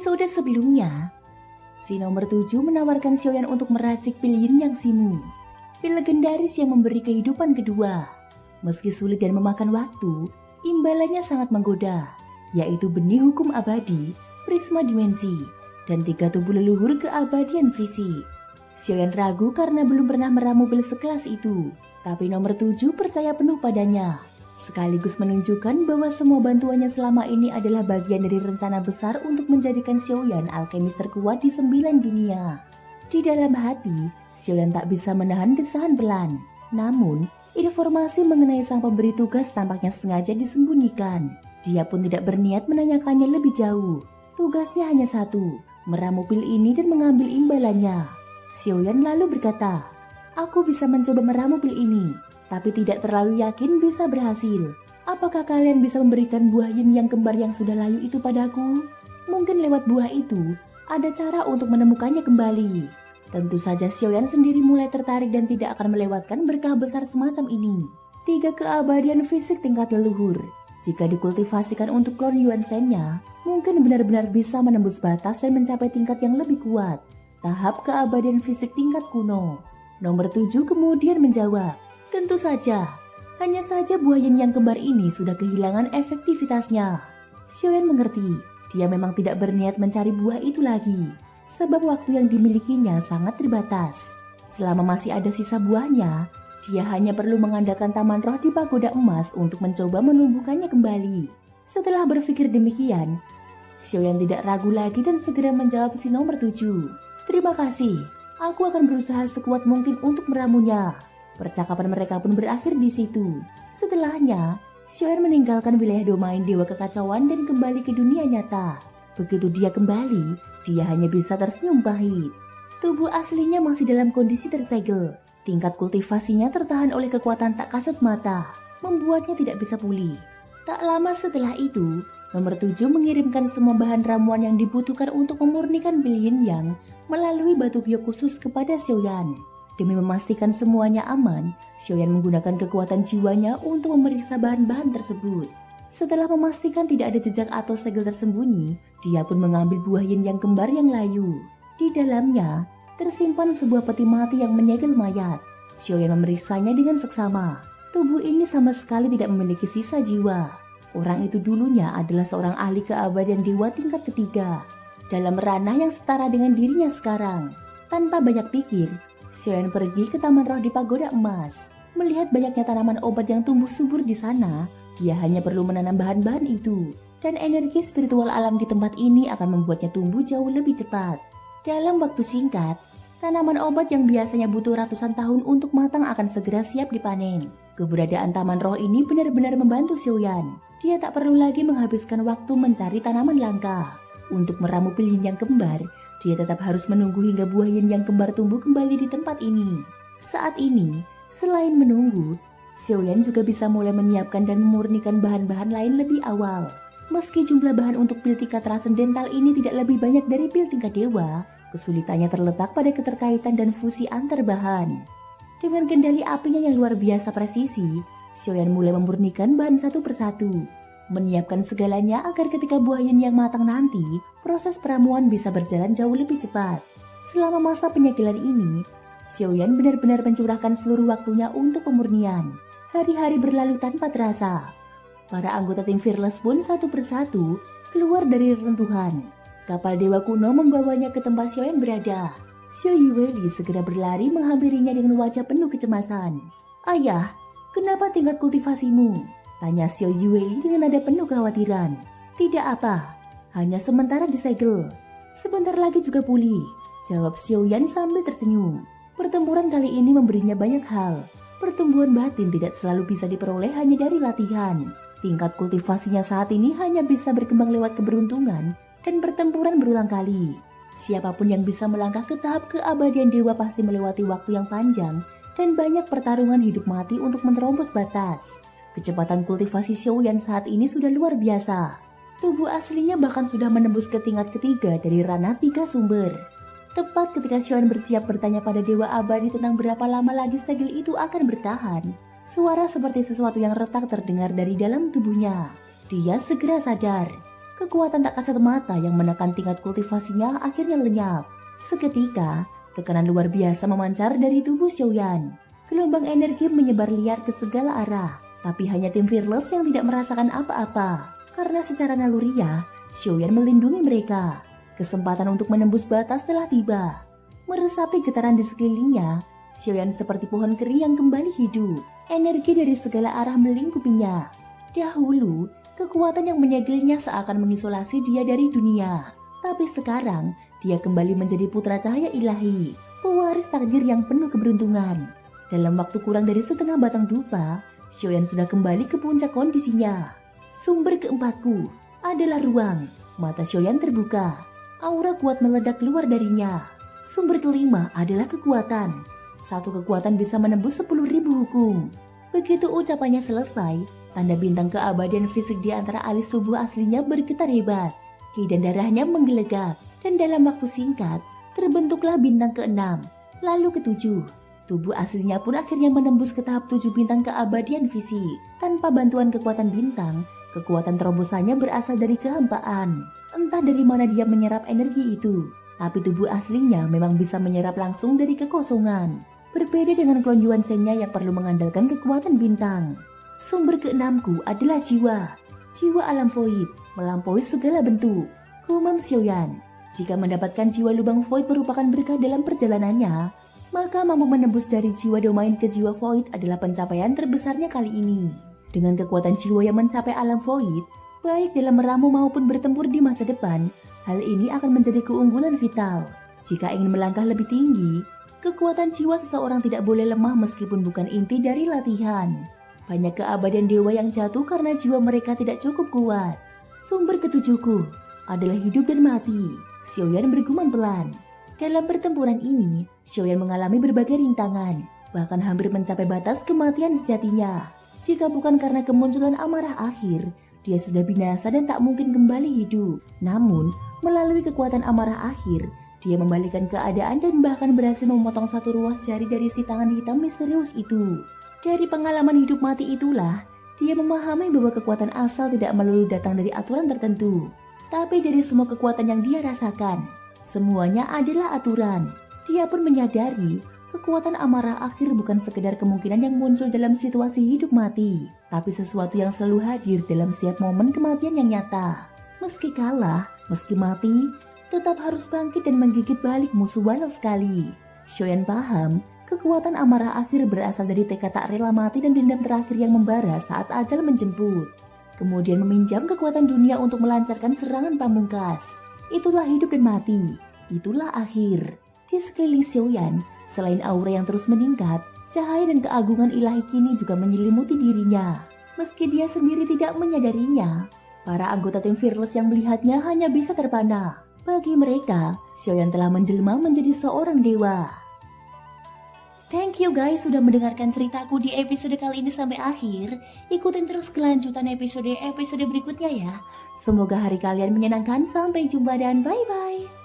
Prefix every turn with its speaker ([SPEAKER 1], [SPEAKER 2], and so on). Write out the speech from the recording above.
[SPEAKER 1] episode sebelumnya, si nomor 7 menawarkan Xiaoyan untuk meracik pil Yin Yang Simu, pil legendaris yang memberi kehidupan kedua. Meski sulit dan memakan waktu, imbalannya sangat menggoda, yaitu benih hukum abadi, prisma dimensi, dan 3 tubuh leluhur keabadian fisik. Xiaoyan ragu karena belum pernah meramu pil sekelas itu, tapi nomor 7 percaya penuh padanya, sekaligus menunjukkan bahwa semua bantuannya selama ini adalah bagian dari rencana besar untuk menjadikan Xiaoyan alkemis terkuat di 9 dunia. Di dalam hati, Xiaoyan tak bisa menahan desahan pelan. Namun, informasi mengenai sang pemberi tugas tampaknya sengaja disembunyikan. Dia pun tidak berniat menanyakannya lebih jauh. Tugasnya hanya satu, meramu pil ini dan mengambil imbalannya. Xiaoyan lalu berkata, "Aku bisa mencoba meramu pil ini, tapi tidak terlalu yakin bisa berhasil. Apakah kalian bisa memberikan buah yin yang kembar yang sudah layu itu padaku? Mungkin lewat buah itu, ada cara untuk menemukannya kembali." Tentu saja Xiaoyan sendiri mulai tertarik dan tidak akan melewatkan berkah besar semacam ini. 3 keabadian fisik tingkat leluhur. Jika dikultivasikan untuk klon Yuan Shen-nya, mungkin benar-benar bisa menembus batas dan mencapai tingkat yang lebih kuat. Tahap keabadian fisik tingkat kuno. Nomor 7 kemudian menjawab, "Tentu saja. Hanya saja buah yin yang kembar ini sudah kehilangan efektivitasnya." Xiaoyan mengerti, dia memang tidak berniat mencari buah itu lagi, sebab waktu yang dimilikinya sangat terbatas. Selama masih ada sisa buahnya, dia hanya perlu mengandalkan taman roh di pagoda emas untuk mencoba menumbuhkannya kembali. Setelah berpikir demikian, Xiaoyan tidak ragu lagi dan segera menjawab si nomor 7. "Terima kasih. Aku akan berusaha sekuat mungkin untuk meramunya." Percakapan mereka pun berakhir di situ. Setelahnya, Xiaoyan meninggalkan wilayah domain Dewa Kekacauan dan kembali ke dunia nyata. Begitu dia kembali, dia hanya bisa tersenyum pahit. Tubuh aslinya masih dalam kondisi tersegel. Tingkat kultivasinya tertahan oleh kekuatan tak kasat mata, membuatnya tidak bisa pulih. Tak lama setelah itu, nomor 7 mengirimkan semua bahan ramuan yang dibutuhkan untuk memurnikan pil Yin Yang melalui batu giok khusus kepada Xiaoyan. Demi memastikan semuanya aman, Xiaoyan menggunakan kekuatan jiwanya untuk memeriksa bahan-bahan tersebut. Setelah memastikan tidak ada jejak atau segel tersembunyi, dia pun mengambil buah yin yang kembar yang layu. Di dalamnya, tersimpan sebuah peti mati yang menyegel mayat. Xiaoyan memeriksanya dengan seksama. Tubuh ini sama sekali tidak memiliki sisa jiwa. Orang itu dulunya adalah seorang ahli keabadian dewa tingkat ketiga, dalam ranah yang setara dengan dirinya sekarang. Tanpa banyak pikir, Xiaoyan pergi ke taman roh di pagoda emas. Melihat banyaknya tanaman obat yang tumbuh subur di sana, dia hanya perlu menanam bahan-bahan itu, dan energi spiritual alam di tempat ini akan membuatnya tumbuh jauh lebih cepat. Dalam waktu singkat, tanaman obat yang biasanya butuh ratusan tahun untuk matang akan segera siap dipanen. Keberadaan taman roh ini benar-benar membantu Xiaoyan. Dia tak perlu lagi menghabiskan waktu mencari tanaman langka. Untuk meramu pil yin yang kembar, dia tetap harus menunggu hingga buah yin yang kembar tumbuh kembali di tempat ini. Saat ini, selain menunggu, Xiaoyan juga bisa mulai menyiapkan dan memurnikan bahan-bahan lain lebih awal. Meski jumlah bahan untuk pil tingkat transendental ini tidak lebih banyak dari pil tingkat dewa, kesulitannya terletak pada keterkaitan dan fusi antar bahan. Dengan kendali apinya yang luar biasa presisi, Xiaoyan mulai memurnikan bahan satu persatu, menyiapkan segalanya agar ketika buah yin yang matang nanti, proses peramuan bisa berjalan jauh lebih cepat. Selama masa penyegelan ini, Xiaoyan benar-benar mencurahkan seluruh waktunya untuk pemurnian. Hari-hari berlalu tanpa terasa. Para anggota tim Fearless pun satu persatu keluar dari reruntuhan. Kapal dewa kuno membawanya ke tempat Xiaoyan berada. Xiao Yueli segera berlari menghampirinya dengan wajah penuh kecemasan. "Ayah, kenapa tingkat kultivasimu?" tanya Xiao Yueli dengan nada penuh kekhawatiran. "Tidak apa, hanya sementara disegel. Sebentar lagi juga pulih," jawab Xiaoyan sambil tersenyum. Pertempuran kali ini memberinya banyak hal. Pertumbuhan batin tidak selalu bisa diperoleh hanya dari latihan. Tingkat kultivasinya saat ini hanya bisa berkembang lewat keberuntungan dan pertempuran berulang kali. Siapapun yang bisa melangkah ke tahap keabadian dewa pasti melewati waktu yang panjang dan banyak pertarungan hidup mati untuk menerobos batas. Kecepatan kultivasi Xiaoyan saat ini sudah luar biasa. Tubuh aslinya bahkan sudah menembus ke tingkat ketiga dari ranah 3 sumber. Tepat ketika Xiaoyan bersiap bertanya pada Dewa Abadi tentang berapa lama lagi segel itu akan bertahan, suara seperti sesuatu yang retak terdengar dari dalam tubuhnya. Dia segera sadar Kekuatan tak kasat mata yang menekan tingkat kultivasinya akhirnya lenyap. Seketika, tekanan luar biasa memancar dari tubuh Xiaoyan. Gelombang energi menyebar liar ke segala arah, tapi hanya tim Fearless yang tidak merasakan apa-apa. Karena secara naluriah, Xiaoyan melindungi mereka. Kesempatan untuk menembus batas telah tiba. Meresapi getaran di sekelilingnya, Xiaoyan seperti pohon kering yang kembali hidup. Energi dari segala arah melingkupinya. Dahulu, kekuatan yang menyegelnya seakan mengisolasi dia dari dunia. Tapi sekarang, dia kembali menjadi putra cahaya ilahi, pewaris takdir yang penuh keberuntungan. Dalam waktu kurang dari setengah batang dupa, Xiaoyan sudah kembali ke puncak kondisinya. Sumber keempatku adalah ruang. Mata Xiaoyan terbuka. Aura kuat meledak keluar darinya. Sumber kelima adalah kekuatan. Satu kekuatan bisa menembus 10.000 hukum. Begitu ucapannya selesai, tanda bintang keabadian fisik di antara alis tubuh aslinya bergetar hebat. Ki dan darahnya menggelegak, dan dalam waktu singkat, terbentuklah bintang ke-6, lalu ke-7. Tubuh aslinya pun akhirnya menembus ke tahap 7 bintang keabadian fisik. Tanpa bantuan kekuatan bintang, kekuatan terobosannya berasal dari kehampaan. Entah dari mana dia menyerap energi itu, tapi tubuh aslinya memang bisa menyerap langsung dari kekosongan. Berbeda dengan Klon Yuan Sheng-nya yang perlu mengandalkan kekuatan bintang. Sumber ke-6ku adalah jiwa. Jiwa alam void, melampaui segala bentuk. Gumam Xiaoyan, jika mendapatkan jiwa lubang void merupakan berkah dalam perjalanannya, maka mampu menembus dari jiwa domain ke jiwa void adalah pencapaian terbesarnya kali ini. Dengan kekuatan jiwa yang mencapai alam void, baik dalam meramu maupun bertempur di masa depan, hal ini akan menjadi keunggulan vital. Jika ingin melangkah lebih tinggi, kekuatan jiwa seseorang tidak boleh lemah meskipun bukan inti dari latihan. Banyak keabadian dewa yang jatuh karena jiwa mereka tidak cukup kuat. Sumber ketujuhku adalah hidup dan mati. Xiaoyan bergumam pelan. Dalam pertempuran ini, Xiaoyan mengalami berbagai rintangan, bahkan hampir mencapai batas kematian sejatinya. Jika bukan karena kemunculan amarah akhir, dia sudah binasa dan tak mungkin kembali hidup. Namun, melalui kekuatan amarah akhir, dia membalikan keadaan dan bahkan berhasil memotong satu ruas jari dari si tangan hitam misterius itu. Dari pengalaman hidup mati itulah, dia memahami bahwa kekuatan asal tidak melulu datang dari aturan tertentu, tapi dari semua kekuatan yang dia rasakan. Semuanya adalah aturan. Dia pun menyadari kekuatan amarah akhir bukan sekedar kemungkinan yang muncul dalam situasi hidup mati, tapi sesuatu yang selalu hadir dalam setiap momen kematian yang nyata. Meski kalah, meski mati, tetap harus bangkit dan menggigit balik musuh walau sekali. Xiaoyan paham, kekuatan amarah akhir berasal dari tekad tak rela mati dan dendam terakhir yang membara saat ajal menjemput. Kemudian meminjam kekuatan dunia untuk melancarkan serangan pamungkas. Itulah hidup dan mati. Itulah akhir. Di sekeliling Xiaoyan, selain aura yang terus meningkat, cahaya dan keagungan ilahi kini juga menyelimuti dirinya. Meski dia sendiri tidak menyadarinya, para anggota tim Fearless yang melihatnya hanya bisa terpana. Bagi mereka, Xiaoyan telah menjelma menjadi seorang dewa. Thank you guys sudah mendengarkan ceritaku di episode kali ini sampai akhir. Ikutin terus kelanjutan episode berikutnya ya. Semoga hari kalian menyenangkan. Sampai jumpa dan bye-bye.